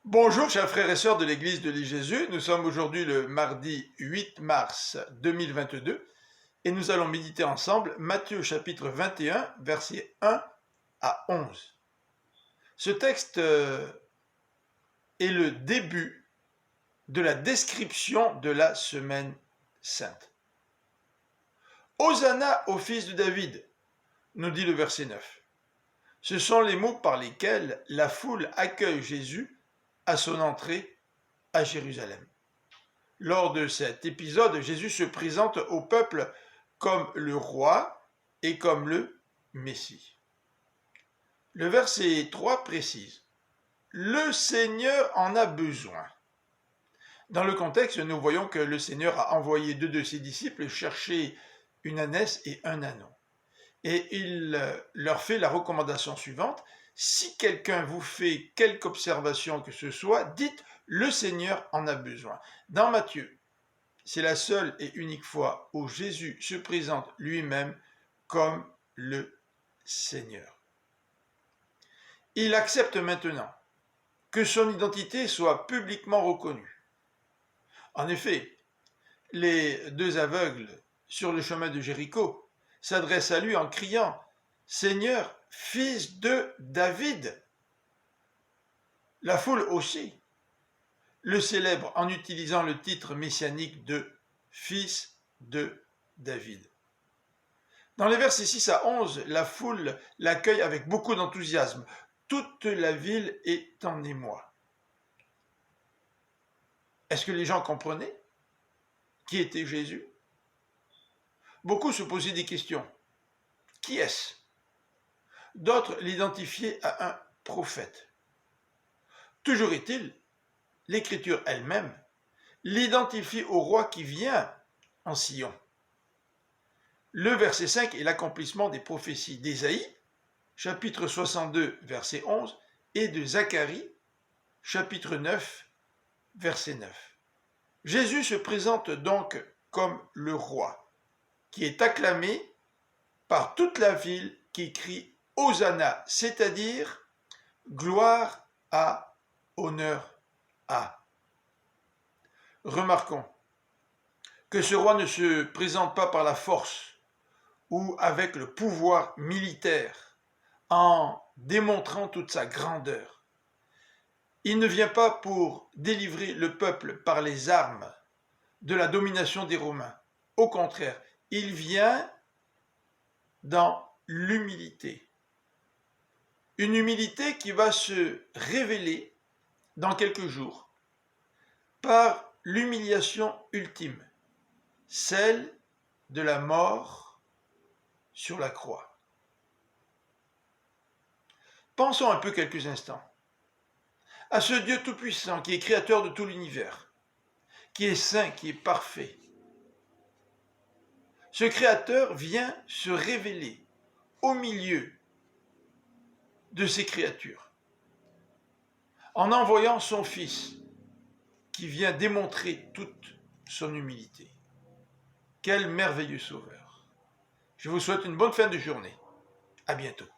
Bonjour chers frères et sœurs de l'Église de l'I-Jésus, nous sommes aujourd'hui le mardi 8 mars 2022 et nous allons méditer ensemble Matthieu chapitre 21 versets 1 à 11. Ce texte est le début de la description de la semaine sainte. Hosanna au fils de David, nous dit le verset 9. Ce sont les mots par lesquels la foule accueille Jésus à son entrée à Jérusalem. Lors de cet épisode, Jésus se présente au peuple comme le roi et comme le Messie. Le verset 3 précise « Le Seigneur en a besoin ». Dans le contexte, nous voyons que le Seigneur a envoyé deux de ses disciples chercher une ânesse et un ânon. Et il leur fait la recommandation suivante: si quelqu'un vous fait quelque observation que ce soit, dites « le Seigneur en a besoin ». Dans Matthieu, c'est la seule et unique fois où Jésus se présente lui-même comme le Seigneur. Il accepte maintenant que son identité soit publiquement reconnue. En effet, les deux aveugles sur le chemin de Jéricho s'adresse à lui en criant « Seigneur, fils de David ». La foule aussi le célèbre en utilisant le titre messianique de « fils de David ». Dans les versets 6 à 11, la foule l'accueille avec beaucoup d'enthousiasme. Toute la ville est en émoi. Est-ce que les gens comprenaient qui était Jésus? Beaucoup se posaient des questions. Qui est-ce? D'autres l'identifiaient à un prophète. Toujours est-il, l'Écriture elle-même l'identifie au roi qui vient en Sion. Le verset 5 est l'accomplissement des prophéties d'Ésaïe, chapitre 62, verset 11, et de Zacharie, chapitre 9, verset 9. Jésus se présente donc comme le roi, qui est acclamé par toute la ville qui crie « Hosanna », c'est-à-dire « gloire à, honneur à ». Remarquons que ce roi ne se présente pas par la force ou avec le pouvoir militaire en démontrant toute sa grandeur. Il ne vient pas pour délivrer le peuple par les armes de la domination des Romains. Au contraire, il vient dans l'humilité. Une humilité qui va se révéler dans quelques jours par l'humiliation ultime, celle de la mort sur la croix. Pensons un peu quelques instants à ce Dieu tout-puissant qui est créateur de tout l'univers, qui est saint, qui est parfait. Ce créateur vient se révéler au milieu de ses créatures en envoyant son Fils qui vient démontrer toute son humilité. Quel merveilleux sauveur! Je vous souhaite une bonne fin de journée. À bientôt.